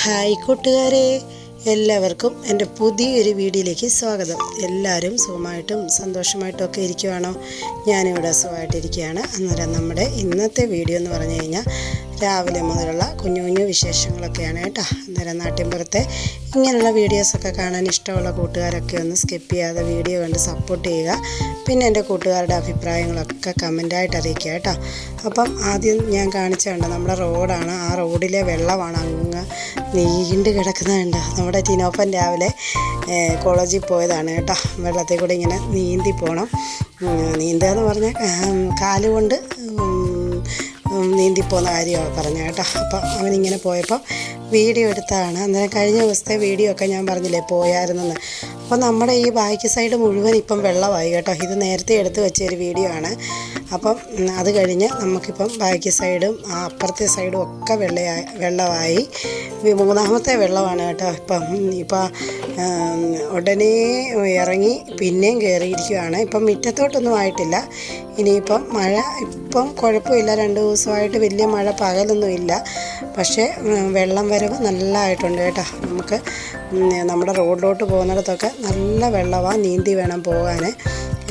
Hi കൂട്ടുകാരെ, എല്ലാവർക്കും എൻ്റെ പുതിയൊരു വീഡിയോയിലേക്ക് സ്വാഗതം. എല്ലാവരും സുഖമായിട്ടും സന്തോഷമായിട്ടും ഒക്കെ ഇരിക്കുവാണോ? ഞാനിവിടെ സുഖമായിട്ടിരിക്കുകയാണ്. അന്നേരം നമ്മുടെ ഇന്നത്തെ വീഡിയോ എന്ന് പറഞ്ഞു കഴിഞ്ഞാൽ രാവിലെ മുതലുള്ള കുഞ്ഞു കുഞ്ഞു വിശേഷങ്ങളൊക്കെയാണ് കേട്ടോ. അന്നേരം നാട്ടിൻപുറത്തെ ഇങ്ങനെയുള്ള വീഡിയോസൊക്കെ കാണാൻ ഇഷ്ടമുള്ള കൂട്ടുകാരൊക്കെ ഒന്ന് സ്കിപ്പ് ചെയ്യാതെ വീഡിയോ കണ്ട് സപ്പോർട്ട് ചെയ്യുക. പിന്നെ എൻ്റെ കൂട്ടുകാരുടെ അഭിപ്രായങ്ങളൊക്കെ കമൻറ്റായിട്ട് അറിയിക്കുക കേട്ടോ. അപ്പം ആദ്യം ഞാൻ കാണിച്ചുണ്ട് നമ്മുടെ റോഡാണ്. ആ റോഡിലെ വെള്ളമാണ് അങ്ങ് നീണ്ടു കിടക്കുന്നതുണ്ട്. നമ്മുടെ ടിനോപ്പൻ രാവിലെ കോളേജിൽ പോയതാണ് കേട്ടോ. വെള്ളത്തിൽ കൂടെ ഇങ്ങനെ നീന്തി പോകണം. നീന്തുക എന്ന് പറഞ്ഞാൽ കാലുകൊണ്ട് നീന്തിപ്പോകുന്ന കാര്യമാണ് പറഞ്ഞത് കേട്ടോ. അപ്പം അവനിങ്ങനെ പോയപ്പോൾ വീഡിയോ എടുത്തതാണ്. അന്നേരം കഴിഞ്ഞ ദിവസത്തെ വീഡിയോ ഒക്കെ ഞാൻ പറഞ്ഞില്ലേ പോയായിരുന്നെന്ന്. അപ്പോൾ നമ്മുടെ ഈ ബാക്ക് സൈഡ് മുഴുവൻ ഇപ്പം വെള്ളമായി കേട്ടോ. ഇത് നേരത്തെ എടുത്ത് വെച്ചൊരു വീഡിയോ ആണ്. അപ്പം അത് കഴിഞ്ഞ് നമുക്കിപ്പം ബാക്ക് സൈഡും അപ്പുറത്തെ സൈഡും ഒക്കെ വെള്ളമായി. മൂന്നാമത്തെ വെള്ളമാണ് കേട്ടോ. ഇപ്പം ഉടനെ ഇറങ്ങി പിന്നെയും കയറിയിരിക്കുകയാണ്. ഇപ്പം മുറ്റത്തോട്ടൊന്നും ആയിട്ടില്ല. ഇനിയിപ്പം മഴ ഇപ്പം കുഴപ്പമില്ല. 2 ദിവസമായിട്ട് വലിയ മഴ പകലൊന്നും ഇല്ല. പക്ഷേ വെള്ളം വരവ് നല്ലതായിട്ടുണ്ട് കേട്ടോ. നമുക്ക് നമ്മുടെ റോഡിലോട്ട് പോകുന്നിടത്തൊക്കെ നല്ല വെള്ളമാണ്, നീന്തി വേണം പോകാൻ.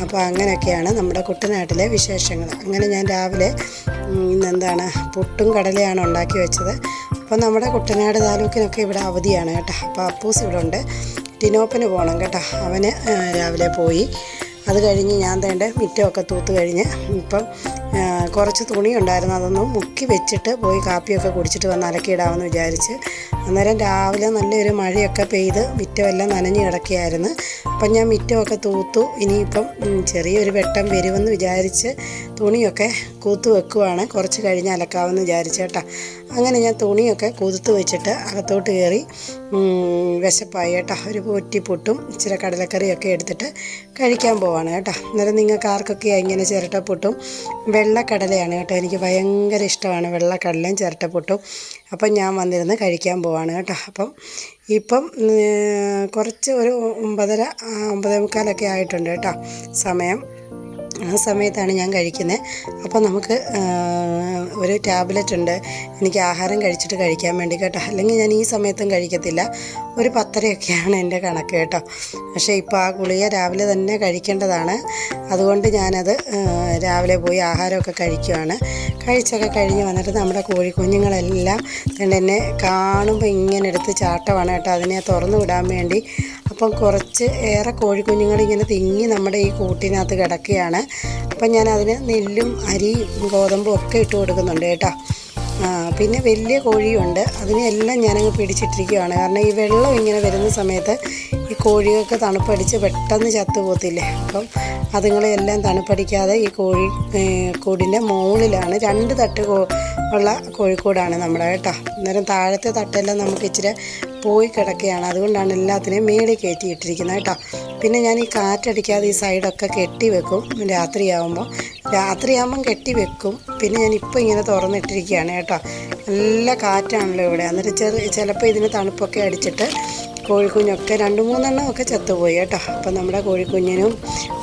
അപ്പോൾ അങ്ങനെയൊക്കെയാണ് നമ്മുടെ കുട്ടനാട്ടിലെ വിശേഷങ്ങൾ. അങ്ങനെ ഞാൻ രാവിലെ ഇന്നെന്താണ് പുട്ടും കടലയാണ് ഉണ്ടാക്കി വെച്ചത്. അപ്പോൾ നമ്മുടെ കുട്ടനാട് താലൂക്കിനൊക്കെ ഇവിടെ അവധിയാണ് കേട്ടോ. അപ്പോൾ അപ്പൂസ് ഇവിടെ ഉണ്ട്. ടിനോപ്പന് പോകണം കേട്ടോ. അവന് രാവിലെ പോയി. അത് കഴിഞ്ഞ് ഞാൻ തേണ്ട മുറ്റമൊക്കെ തൂത്ത് കഴിഞ്ഞ് ഇപ്പം കുറച്ച് തുണി ഉണ്ടായിരുന്നു. അതൊന്നും മുക്കി വെച്ചിട്ട് പോയി കാപ്പിയൊക്കെ കുടിച്ചിട്ട് വന്ന് അലക്കിയിടാമെന്ന് വിചാരിച്ച്. അന്നേരം രാവിലെ നല്ലൊരു മഴയൊക്കെ പെയ്ത് മുറ്റമെല്ലാം നനഞ്ഞ് കിടക്കുകയായിരുന്നു. അപ്പം ഞാൻ മുറ്റമൊക്കെ തൂത്തു. ഇനിയിപ്പം ചെറിയൊരു വെട്ടം വരുമെന്ന് വിചാരിച്ച് തുണിയൊക്കെ കൂത്ത് വെക്കുവാണ്. കുറച്ച് കഴിഞ്ഞ് അലക്കാമെന്ന് വിചാരിച്ചു കേട്ടോ. അങ്ങനെ ഞാൻ തുണിയൊക്കെ കുതിർത്ത് വെച്ചിട്ട് അകത്തോട്ട് കയറി. വിശപ്പായി കേട്ടോ. ഒരു പൊറ്റിപ്പുട്ടും ഇച്ചിരി കടലക്കറിയൊക്കെ എടുത്തിട്ട് കഴിക്കാൻ പോവാണ് കേട്ടോ. അന്നേരം നിങ്ങൾക്ക് ആർക്കൊക്കെയാണ് ഇങ്ങനെ ചിരട്ടപ്പുട്ടും വെള്ളക്കടലയാണ് കേട്ടോ. എനിക്ക് ഭയങ്കര ഇഷ്ടമാണ് വെള്ളക്കടലയും ചിരട്ടപ്പുട്ടും. അപ്പം ഞാൻ വന്നിരുന്ന് കഴിക്കാൻ പോവാണ് കേട്ടോ. ഇപ്പം കുറച്ച് ഒരു 9:30 9:45 ആയിട്ടുണ്ട് കേട്ടോ സമയം. ആ സമയത്താണ് ഞാൻ കഴിക്കുന്നത്. അപ്പോൾ നമുക്ക് ഒരു ടാബ്ലറ്റ് ഉണ്ട് എനിക്ക് ആഹാരം കഴിച്ചിട്ട് കഴിക്കാൻ വേണ്ടി കേട്ടോ. അല്ലെങ്കിൽ ഞാൻ ഈ സമയത്തും കഴിക്കത്തില്ല. ഒരു 10:30ഒക്കെയാണ് എൻ്റെ കണക്ക് കേട്ടോ. പക്ഷേ ഇപ്പോൾ ആ ഗുളിക രാവിലെ തന്നെ കഴിക്കേണ്ടതാണ്. അതുകൊണ്ട് ഞാനത് രാവിലെ പോയി ആഹാരമൊക്കെ കഴിക്കുവാണ്. കഴിച്ചൊക്കെ കഴിഞ്ഞ് വന്നിട്ട് നമ്മുടെ കോഴിക്കുഞ്ഞുങ്ങളെല്ലാം എന്നെ കാണുമ്പോൾ ഇങ്ങനെ എടുത്ത് ചാട്ടമാണ് കേട്ടോ. അതിനെ തുറന്നു വിടാൻ വേണ്ടി. അപ്പം കുറച്ച് ഏറെ കോഴിക്കുഞ്ഞുങ്ങളിങ്ങനെ തിങ്ങി നമ്മുടെ ഈ കൂട്ടിനകത്ത് കിടക്കുകയാണ്. അപ്പം ഞാൻ അതിന് നെല്ലും അരി ഗോതമ്പും ഒക്കെ ഇട്ട് കൊടുക്കുന്നുണ്ട് കേട്ടോ. പിന്നെ വലിയ കോഴിയുണ്ട്. അതിനെല്ലാം ഞാനങ്ങ് പിടിച്ചിട്ടിരിക്കുകയാണ്. കാരണം ഈ വെള്ളം ഇങ്ങനെ വരുന്ന സമയത്ത് ഈ കോഴികൾക്ക് തണുപ്പടിച്ച് പെട്ടെന്ന് ചത്തുപോകത്തില്ലേ. അപ്പം അതുങ്ങളെല്ലാം തണുപ്പടിക്കാതെ ഈ കൂടിൻ്റെ മുകളിലാണ് 2 തട്ട് ഉള്ള കോഴിക്കൂടാണ് നമ്മുടെ കേട്ടോ. അന്നേരം താഴത്തെ തട്ടെല്ലാം നമുക്ക് ഇച്ചിരി പോയി കിടക്കുകയാണ്. അതുകൊണ്ടാണ് എല്ലാത്തിനെയും മേളിൽ കയറ്റിയിട്ടിരിക്കുന്നത് കേട്ടോ. പിന്നെ ഞാൻ ഈ കാറ്റടിക്കാതെ ഈ സൈഡൊക്കെ കെട്ടി വെക്കും. രാത്രിയാകുമ്പം കെട്ടി വെക്കും. പിന്നെ ഞാനിപ്പോൾ ഇങ്ങനെ തുറന്നിട്ടിരിക്കുകയാണ് കേട്ടോ. നല്ല കാറ്റാണല്ലോ ഇവിടെ. അന്നേരം ചിലപ്പോൾ ഇതിന് തണുപ്പൊക്കെ അടിച്ചിട്ട് കോഴിക്കുഞ്ഞൊക്കെ 2-3 ഒക്കെ ചത്തുപോയി കേട്ടോ. അപ്പം നമ്മുടെ കോഴിക്കുഞ്ഞിനും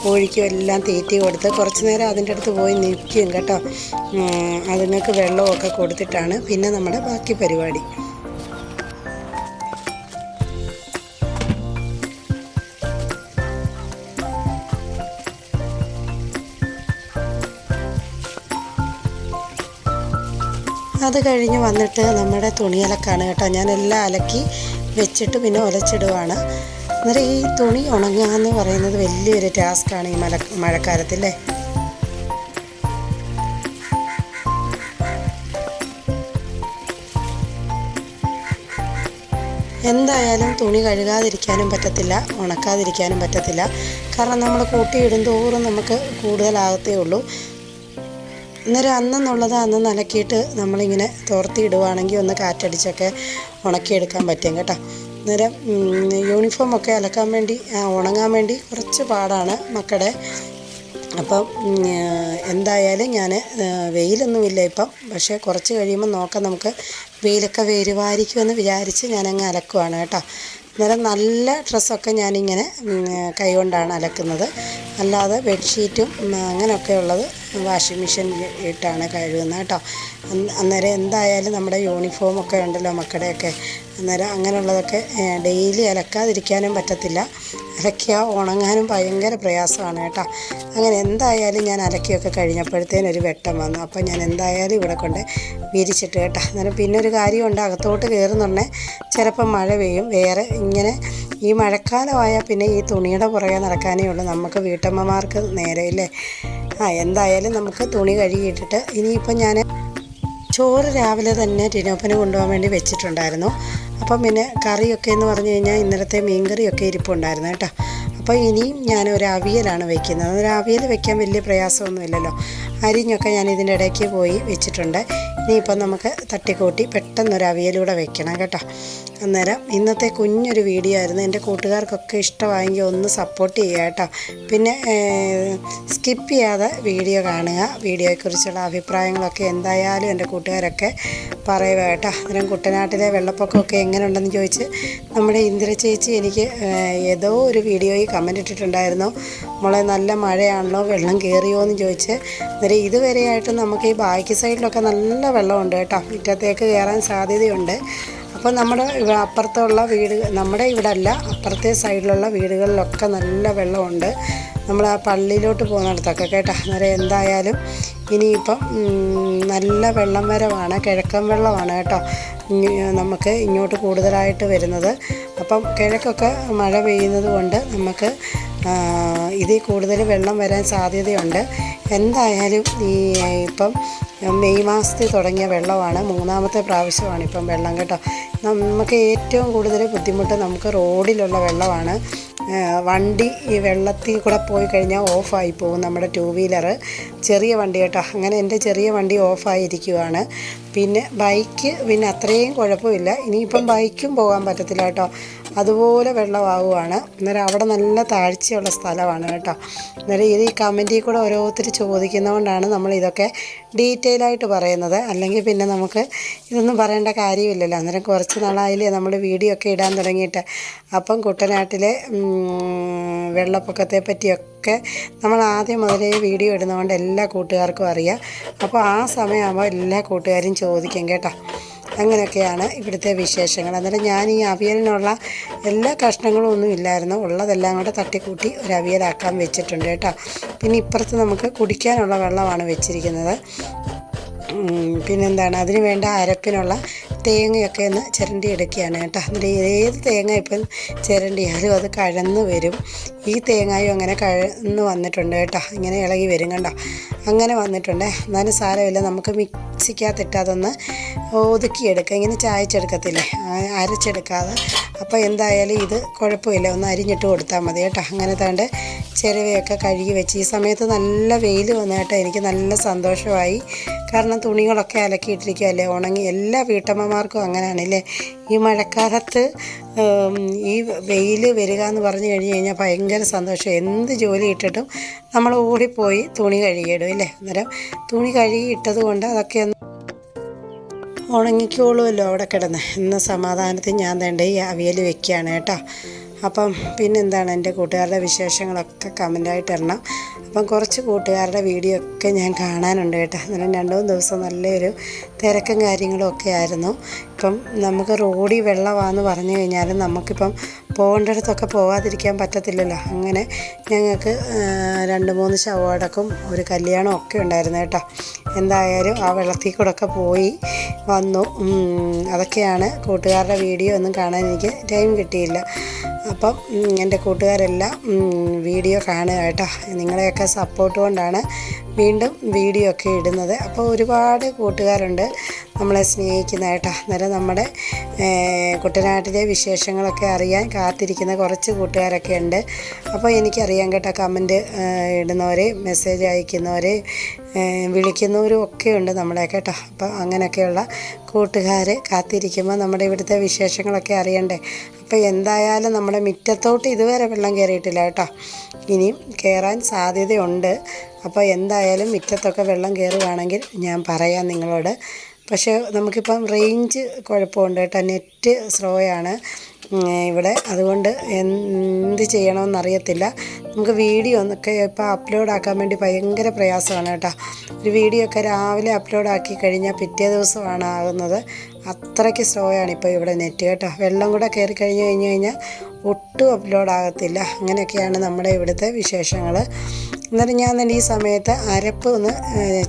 കോഴിക്കും എല്ലാം തീറ്റി കൊടുത്ത് കുറച്ച് നേരം അതിൻ്റെ അടുത്ത് പോയി നിൽക്കും കേട്ടോ. അതുങ്ങൾക്ക് വെള്ളമൊക്കെ കൊടുത്തിട്ടാണ് പിന്നെ നമ്മുടെ ബാക്കി പരിപാടി. അത് കഴിഞ്ഞ് വന്നിട്ട് നമ്മുടെ തുണിയലക്കാണ് കേട്ടോ. ഞാനെല്ലാം അലക്കി വെച്ചിട്ട് പിന്നെ ഉലച്ചിടുവാണ്. അന്നേരം ഈ തുണി ഉണങ്ങുക എന്ന് പറയുന്നത് വലിയൊരു ടാസ്ക്കാണ് ഈ മഴക്കാലത്തല്ലേ. എന്തായാലും തുണി കഴുകാതിരിക്കാനും പറ്റത്തില്ല, ഉണക്കാതിരിക്കാനും പറ്റത്തില്ല. കാരണം നമ്മൾ കൂട്ടിയിടും തോറും നമുക്ക് കൂടുതലാകത്തേ ഉള്ളൂ. അന്നേരം അന്നെന്നുള്ളത് അന്ന് നനക്കിയിട്ട് നമ്മളിങ്ങനെ തോർത്തിയിടുവാണെങ്കിൽ ഒന്ന് കാറ്റടിച്ചൊക്കെ ഉണക്കിയെടുക്കാൻ പറ്റും കേട്ടോ. അന്നേരം യൂണിഫോമൊക്കെ ഉണങ്ങാൻ വേണ്ടി കുറച്ച് പാടാണ് മക്കളുടെ. അപ്പം എന്തായാലും ഞാൻ വെയിലൊന്നുമില്ല ഇപ്പം. പക്ഷേ കുറച്ച് കഴിയുമ്പോൾ നോക്കാം, നമുക്ക് വെയിലൊക്കെ വരുമായിരിക്കുമെന്ന് വിചാരിച്ച് ഞാനങ്ങ് അലക്കുവാണ് കേട്ടോ. അന്നേരം നല്ല ഡ്രസ്സൊക്കെ ഞാനിങ്ങനെ കൈ കൊണ്ടാണ് അലക്കുന്നത്. അല്ലാതെ ബെഡ്ഷീറ്റും അങ്ങനെയൊക്കെ ഉള്ളത് വാഷിംഗ് മെഷീനിൽ ഇട്ടാണ് കഴുകുന്നത് കേട്ടോ. അന്നേരം എന്തായാലും നമ്മുടെ യൂണിഫോമൊക്കെ ഉണ്ടല്ലോ മക്കളുടെയൊക്കെ, അന്നേരം അങ്ങനെയുള്ളതൊക്കെ ഡെയിലി അലക്കാതിരിക്കാനും പറ്റത്തില്ല. അലക്കിയാൽ ഉണങ്ങാനും ഭയങ്കര പ്രയാസമാണ് കേട്ടോ. അങ്ങനെ എന്തായാലും ഞാൻ അലക്കിയൊക്കെ കഴിഞ്ഞപ്പോഴത്തേനൊരു വെട്ടം വന്നു. അപ്പോൾ ഞാൻ എന്തായാലും ഇവിടെ കൊണ്ട് വിരിച്ചിട്ട് കേട്ടോ. അന്നേരം പിന്നെ ഒരു കാര്യമുണ്ട്, അകത്തോട്ട് കയറുന്നുണ്ടേ ചിലപ്പം മഴ പെയ്യും. വേറെ ഇങ്ങനെ ഈ മഴക്കാലമായാൽ പിന്നെ ഈ തുണിയുടെ പുറകെ നടക്കാനേ ഉള്ളൂ നമുക്ക് വീട്ടമ്മമാർക്ക് നേരെയില്ലേ. എന്തായാലും നമുക്ക് തുണി കഴുകിയിട്ടിട്ട് ഇനിയിപ്പം ഞാൻ ചോറ് രാവിലെ തന്നെ ടിനോപ്പന് കൊണ്ടുപോകാൻ വേണ്ടി വെച്ചിട്ടുണ്ടായിരുന്നു. അപ്പം പിന്നെ കറിയൊക്കെ എന്ന് പറഞ്ഞു കഴിഞ്ഞാൽ ഇന്നലത്തെ മീൻകറിയൊക്കെ ഇരിപ്പുണ്ടായിരുന്നു കേട്ടോ. അപ്പോൾ ഇനിയും ഞാൻ ഒരു അവിയലാണ് വെക്കുന്നത്. ഒരു അവിയൽ വെക്കാൻ വലിയ പ്രയാസമൊന്നുമില്ലല്ലോ. അരിഞ്ഞൊക്കെ ഞാൻ ഇതിൻ്റെ ഇടയ്ക്ക് പോയി വെച്ചിട്ടുണ്ട്. ഇനിയിപ്പം നമുക്ക് തട്ടിക്കൂട്ടി പെട്ടെന്നൊരു അവിയലൂടെ വെക്കണം കേട്ടോ. അന്നേരം ഇന്നത്തെ കുഞ്ഞൊരു വീഡിയോ ആയിരുന്നു. എൻ്റെ കൂട്ടുകാർക്കൊക്കെ ഇഷ്ടമായെങ്കിൽ ഒന്ന് സപ്പോർട്ട് ചെയ്യുക കേട്ടോ. പിന്നെ സ്കിപ്പ് ചെയ്യാതെ വീഡിയോ കാണുക. വീഡിയോയെക്കുറിച്ചുള്ള അഭിപ്രായങ്ങളൊക്കെ എന്തായാലും എൻ്റെ കൂട്ടുകാരൊക്കെ പറയുക കേട്ടോ. അന്നേരം കുട്ടനാട്ടിലെ വെള്ളപ്പൊക്കമൊക്കെ എങ്ങനെയുണ്ടെന്ന് ചോദിച്ച് നമ്മുടെ ഇന്ദിര ചേച്ചി എനിക്ക് ഏതോ ഒരു വീഡിയോയിൽ കമൻ്റ് ഇട്ടിട്ടുണ്ടായിരുന്നു. മോളെ നല്ല മഴയാണല്ലോ, വെള്ളം കയറിയോ എന്ന് ചോദിച്ച്. അന്നേരം ഇതുവരെയായിട്ടും നമുക്ക് ഈ ബാക്ക് സൈഡിലൊക്കെ നല്ല വെള്ളമുണ്ട് കേട്ടോ. മുറ്റത്തേക്ക് കയറാൻ സാധ്യതയുണ്ട്. അപ്പോൾ നമ്മുടെ അപ്പുറത്തുള്ള വീട്, നമ്മുടെ ഇവിടെ അല്ല അപ്പുറത്തെ സൈഡിലുള്ള വീടുകളിലൊക്കെ നല്ല വെള്ളമുണ്ട്. നമ്മൾ ആ പള്ളിയിലോട്ട് പോകുന്നിടത്തൊക്കെ കേട്ടോ. അന്നേരം എന്തായാലും ഇനിയിപ്പം നല്ല വെള്ളം വരവാണ്, കിഴക്കൻ വെള്ളമാണ് കേട്ടോ നമുക്ക് ഇങ്ങോട്ട് കൂടുതലായിട്ട് വരുന്നത്. അപ്പം കിഴക്കൊക്കെ മഴ പെയ്യുന്നത് കൊണ്ട് നമുക്ക് ഇതിൽ കൂടുതൽ വെള്ളം വരാൻ സാധ്യതയുണ്ട്. എന്തായാലും ഇപ്പം മെയ് മാസത്തിൽ തുടങ്ങിയ വെള്ളമാണ്, 3ാമത്തെ പ്രാവശ്യമാണ് ഇപ്പം വെള്ളം കേട്ടോ. നമുക്ക് ഏറ്റവും കൂടുതൽ ബുദ്ധിമുട്ട് നമുക്ക് റോഡിലുള്ള വെള്ളമാണ്. വണ്ടി ഈ വെള്ളത്തിൽ കൂടെ പോയി കഴിഞ്ഞാൽ ഓഫായി പോകും നമ്മുടെ 2 വീലർ, ചെറിയ വണ്ടി കേട്ടോ. അങ്ങനെ എൻ്റെ ചെറിയ വണ്ടി ഓഫായിരിക്കുവാണ്. പിന്നെ ബൈക്ക് പിന്നെ അത്രയും കുഴപ്പമില്ല. ഇനിയിപ്പം ബൈക്കും പോകാൻ പറ്റത്തില്ല കേട്ടോ, അതുപോലെ വെള്ളമാവുകയാണ്. അന്നേരം അവിടെ നല്ല താഴ്ചയുള്ള സ്ഥലമാണ് കേട്ടോ. അന്നേരം ഇത് ഈ കമൻറ്റിൽ കൂടെ ഓരോരുത്തർ ചോദിക്കുന്നതുകൊണ്ടാണ് നമ്മൾ ഇതൊക്കെ ഡീറ്റെയിൽ ആയിട്ട് പറയുന്നത്. അല്ലെങ്കിൽ പിന്നെ നമുക്ക് ഇതൊന്നും പറയേണ്ട കാര്യമില്ലല്ലോ. അന്നേരം കുറച്ച് നാളായില്ലേ നമ്മൾ വീഡിയോ ഒക്കെ ഇടാൻ തുടങ്ങിയിട്ട്. അപ്പം കുട്ടനാട്ടിലെ വെള്ളപ്പൊക്കത്തെ പറ്റിയൊക്കെ നമ്മൾ ആദ്യം മുതലേ വീഡിയോ ഇടുന്നതുകൊണ്ട് എല്ലാ കൂട്ടുകാർക്കും അറിയാം. അപ്പോൾ ആ സമയമാകുമ്പോൾ എല്ലാ കൂട്ടുകാരും ചോദിക്കും കേട്ടോ. അങ്ങനെയൊക്കെയാണ് ഇവിടുത്തെ വിശേഷങ്ങൾ. അന്നേരം ഞാൻ ഈ അവിയലിനുള്ള എല്ലാ കഷ്ണങ്ങളും ഒന്നും ഇല്ലായിരുന്നു, ഉള്ളതെല്ലാം കൂടെ തട്ടിക്കൂട്ടി ഒരു അവിയലാക്കാൻ വെച്ചിട്ടുണ്ട് കേട്ടോ. പിന്നെ ഇപ്പുറത്ത് നമുക്ക് കുടിക്കാനുള്ള വെള്ളമാണ് വെച്ചിരിക്കുന്നത്. പിന്നെന്താണ് അതിന് വേണ്ട അരപ്പിനുള്ള തേങ്ങയൊക്കെ ഒന്ന് ചിരണ്ടി എടുക്കുകയാണ് കേട്ടോ. എന്നിട്ട് ഏത് തേങ്ങ ഇപ്പം ചിരണ്ടിയാലും അത് കഴന്ന് വരും. ഈ തേങ്ങയും അങ്ങനെ കഴന്ന് വന്നിട്ടുണ്ട് കേട്ടോ. ഇങ്ങനെ ഇളകി വരും കണ്ടോ, അങ്ങനെ വന്നിട്ടുണ്ട്. എന്നാലും സാരമില്ല, നമുക്ക് മിക്സിക്കകത്തിട്ട് അതൊന്ന് ഒതുക്കിയെടുക്കുക. ഇങ്ങനെ ചായച്ചെടുക്കത്തില്ലേ, അരച്ചെടുക്കാതെ. അപ്പോൾ എന്തായാലും ഇത് കുഴപ്പമില്ല, ഒന്ന് അരിഞ്ഞിട്ട് കൊടുത്താൽ മതി കേട്ടോ. അങ്ങനെ താണ്ട് ചിരവയൊക്കെ കഴുകി വെച്ച് ഈ സമയത്ത് നല്ല വെയിൽ വന്നു കേട്ടോ. എനിക്ക് നല്ല സന്തോഷമായി. കാരണം തുണികളൊക്കെ അലക്കിയിട്ടിരിക്കുകയല്ലേ, ഉണങ്ങി. എല്ലാ വീട്ടമ്മമാർക്കും അങ്ങനെയാണല്ലേ. ഈ മഴക്കാലത്ത് ഈ വെയിൽ വരിക എന്ന് പറഞ്ഞു കഴിഞ്ഞാൽ ഭയങ്കര സന്തോഷം. എന്ത് ജോലി ഇട്ടിട്ടും നമ്മൾ ഓടിപ്പോയി തുണി കഴുകിയിടും അല്ലേ. അന്നേരം തുണി കഴുകിയിട്ടത് കൊണ്ട് അതൊക്കെ ഒന്ന് ഉണങ്ങിക്കോളുമല്ലോ അവിടെ കിടന്ന് എന്ന സമാധാനത്തിൽ ഞാൻ വേണ്ട ഈ അവിയൽ വെക്കുകയാണ് കേട്ടോ. അപ്പം പിന്നെന്താണ് എൻ്റെ കൂട്ടുകാരുടെ വിശേഷങ്ങളൊക്കെ കമൻ്റായിട്ട് ഇടണം. അപ്പം കുറച്ച് കൂട്ടുകാരുടെ വീഡിയോ ഒക്കെ ഞാൻ കാണാനുണ്ട് കേട്ടോ. അന്നേരം 2-3 ദിവസം നല്ലൊരു തിരക്കും കാര്യങ്ങളും ഒക്കെ ആയിരുന്നു. ഇപ്പം നമുക്ക് റോഡിൽ വെള്ളമാണെന്ന് പറഞ്ഞു കഴിഞ്ഞാലും നമുക്കിപ്പം പോകേണ്ടിടത്തൊക്കെ പോകാതിരിക്കാൻ പറ്റത്തില്ലല്ലോ. അങ്ങനെ ഞങ്ങൾക്ക് 2-3 ശവമടക്കും ഒരു കല്യാണം ഒക്കെ ഉണ്ടായിരുന്നു കേട്ടോ. എന്തായാലും ആ വെള്ളത്തിൽ കൂടെ ഒക്കെ പോയി വന്നു. അതൊക്കെയാണ് കൂട്ടുകാരുടെ വീഡിയോ ഒന്നും കാണാൻ എനിക്ക് ടൈം കിട്ടിയില്ല. അപ്പം എൻ്റെ കൂട്ടുകാരെല്ലാം വീഡിയോ കാണുക കേട്ടോ. നിങ്ങളെയൊക്കെ സപ്പോർട്ട് കൊണ്ടാണ് വീണ്ടും വീഡിയോ ഒക്കെ ഇടുന്നത്. അപ്പോൾ ഒരുപാട് കൂട്ടുകാരുണ്ട് നമ്മളെ സ്നേഹിക്കുന്ന കേട്ടോ. അന്നേരം നമ്മുടെ കുട്ടനാട്ടിലെ വിശേഷങ്ങളൊക്കെ അറിയാൻ കാത്തിരിക്കുന്ന കുറച്ച് കൂട്ടുകാരൊക്കെ ഉണ്ട്. അപ്പോൾ എനിക്കറിയാം കേട്ടോ, കമൻറ്റ് ഇടുന്നവരെ, മെസ്സേജ് അയക്കുന്നവരെ, വിളിക്കുന്നവരും ഒക്കെ ഉണ്ട് നമ്മളെ കേട്ടോ. അപ്പോൾ അങ്ങനെയൊക്കെയുള്ള കൂട്ടുകാർ കാത്തിരിക്കുമ്പോൾ നമ്മുടെ ഇവിടുത്തെ വിശേഷങ്ങളൊക്കെ അറിയണ്ടേ. അപ്പോൾ എന്തായാലും നമ്മുടെ മുറ്റത്തോട്ട് ഇതുവരെ വെള്ളം കയറിയിട്ടില്ല കേട്ടോ, ഇനിയും കയറാൻ സാധ്യതയുണ്ട്. അപ്പോൾ എന്തായാലും മുറ്റത്തൊക്കെ വെള്ളം കയറുകയാണെങ്കിൽ ഞാൻ പറയാം നിങ്ങളോട്. പക്ഷേ നമുക്കിപ്പം റേഞ്ച് കുഴപ്പമുണ്ട് കേട്ടോ, നെറ്റ് സ്ലോയാണ്. ഇവിടെ. അതുകൊണ്ട് എന്ത് ചെയ്യണമെന്നറിയത്തില്ല. നമുക്ക് വീഡിയോ ഒക്കെ ഇപ്പോൾ അപ്ലോഡാക്കാൻ വേണ്ടി ഭയങ്കര പ്രയാസമാണ് കേട്ടോ. ഒരു വീഡിയോ ഒക്കെ രാവിലെ അപ്ലോഡാക്കി കഴിഞ്ഞാൽ പിറ്റേ ദിവസമാണ് ആകുന്നത്. അത്രയ്ക്ക് സ്ലോ ആണ് ഇപ്പോൾ ഇവിടെ നെറ്റ് കേട്ടോ. വെള്ളം കൂടെ കയറി കഴിഞ്ഞ് കഴിഞ്ഞാൽ ഒട്ടും അപ്ലോഡാകത്തില്ല. അങ്ങനെയൊക്കെയാണ് നമ്മുടെ ഇവിടുത്തെ വിശേഷങ്ങൾ. എന്നിട്ട് ഞാൻ തന്നെ ഈ സമയത്ത് അരപ്പ് ഒന്ന്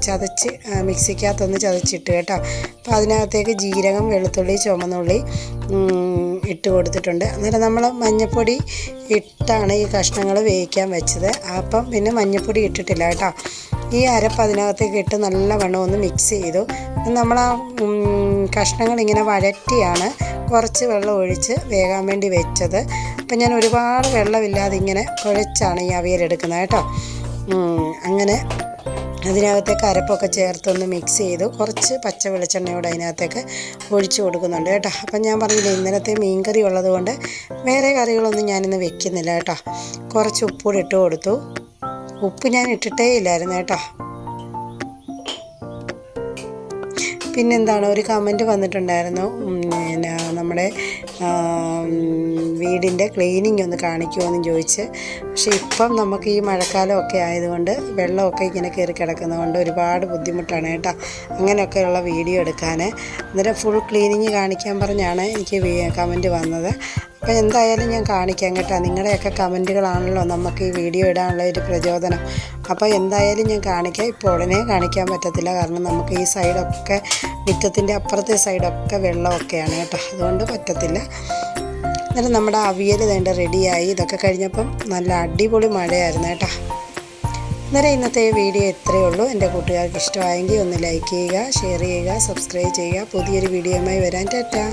ചതച്ച് മിക്സിക്കകത്തൊന്ന് ചതച്ചിട്ട് കേട്ടോ. അപ്പോൾ അതിനകത്തേക്ക് ജീരകം, വെളുത്തുള്ളി, ചുമന്നുള്ളി ഇട്ട് കൊടുത്തിട്ടുണ്ട്. അന്നേരം നമ്മൾ മഞ്ഞൾപ്പൊടി ഇട്ടാണ് ഈ കഷ്ണങ്ങൾ വേവിക്കാൻ വെച്ചത്. അപ്പം പിന്നെ മഞ്ഞൾപ്പൊടി ഇട്ടിട്ടില്ല കേട്ടോ. ഈ അരപ്പ് അതിനകത്തേക്ക് ഇട്ട് നല്ലവണ്ണം ഒന്ന് മിക്സ് ചെയ്തു. നമ്മൾ ആ കഷ്ണങ്ങളിങ്ങനെ വഴറ്റിയാണ് കുറച്ച് വെള്ളം ഒഴിച്ച് വേകാൻ വേണ്ടി വെച്ചത്. അപ്പം ഞാൻ ഒരുപാട് വെള്ളമില്ലാതെ ഇങ്ങനെ കുഴച്ചാണ് ഈ അവിയലെടുക്കുന്നത് കേട്ടോ. അങ്ങനെ അതിനകത്തേക്ക് അരപ്പൊക്കെ ചേർത്തൊന്ന് മിക്സ് ചെയ്തു. കുറച്ച് പച്ച വെളിച്ചെണ്ണയോടെ അതിനകത്തേക്ക് ഒഴിച്ചു കൊടുക്കുന്നുണ്ട് കേട്ടോ. അപ്പം ഞാൻ പറഞ്ഞില്ലേ, ഇന്നലത്തെ മീൻകറി ഉള്ളതുകൊണ്ട് വേറെ കറികളൊന്നും ഞാനിന്ന് വെക്കുന്നില്ല കേട്ടോ. കുറച്ച് ഉപ്പൂടെ ഇട്ട് കൊടുത്തു. ഉപ്പ് ഞാൻ ഇട്ടിട്ടേ ഇല്ലായിരുന്നു കേട്ടോ. പിന്നെന്താണ്, ഒരു കമൻറ്റ് വന്നിട്ടുണ്ടായിരുന്നു, പിന്നെ നമ്മുടെ വീടിൻ്റെ ക്ലീനിങ് ഒന്ന് കാണിക്കുമോയെന്ന് ചോദിച്ച്. പക്ഷേ ഇപ്പം നമുക്ക് ഈ മഴക്കാലമൊക്കെ ആയതുകൊണ്ട് വെള്ളമൊക്കെ ഇങ്ങനെ കയറി കിടക്കുന്നതുകൊണ്ട് ഒരുപാട് ബുദ്ധിമുട്ടാണ് കേട്ടോ അങ്ങനെയൊക്കെയുള്ള വീഡിയോ എടുക്കാൻ. അന്നേരം ഫുൾ ക്ലീനിങ് കാണിക്കാൻ പറഞ്ഞാണ് എനിക്ക് കമൻറ്റ് വന്നത്. അപ്പോൾ എന്തായാലും ഞാൻ കാണിക്കാം കേട്ടോ. നിങ്ങളുടെയൊക്കെ കമൻറ്റുകളാണല്ലോ നമുക്ക് ഈ വീഡിയോ ഇടാനുള്ള ഒരു പ്രചോദനം. അപ്പോൾ എന്തായാലും ഞാൻ കാണിക്കാം. ഇപ്പോൾ ഉടനെ കാണിക്കാൻ പറ്റത്തില്ല, കാരണം നമുക്ക് ഈ സൈഡൊക്കെ മുറ്റത്തിൻ്റെ അപ്പുറത്തെ സൈഡൊക്കെ വെള്ളമൊക്കെയാണ് കേട്ടോ, അതുകൊണ്ട് പറ്റത്തില്ല. എന്നിട്ട് നമ്മുടെ അവിയൽ വേണ്ട റെഡിയായി. ഇതൊക്കെ കഴിഞ്ഞപ്പം നല്ല അടിപൊളി മഴയായിരുന്നു കേട്ടോ. അന്നേരം ഇന്നത്തെ വീഡിയോ ഇത്രയേ ഉള്ളൂ. എൻ്റെ കൂട്ടുകാർക്ക് ഇഷ്ടമായെങ്കിൽ ഒന്ന് ലൈക്ക് ചെയ്യുക, ഷെയർ ചെയ്യുക, സബ്സ്ക്രൈബ് ചെയ്യുക. പുതിയൊരു വീഡിയോയുമായി വരാൻ ടാറ്റാ.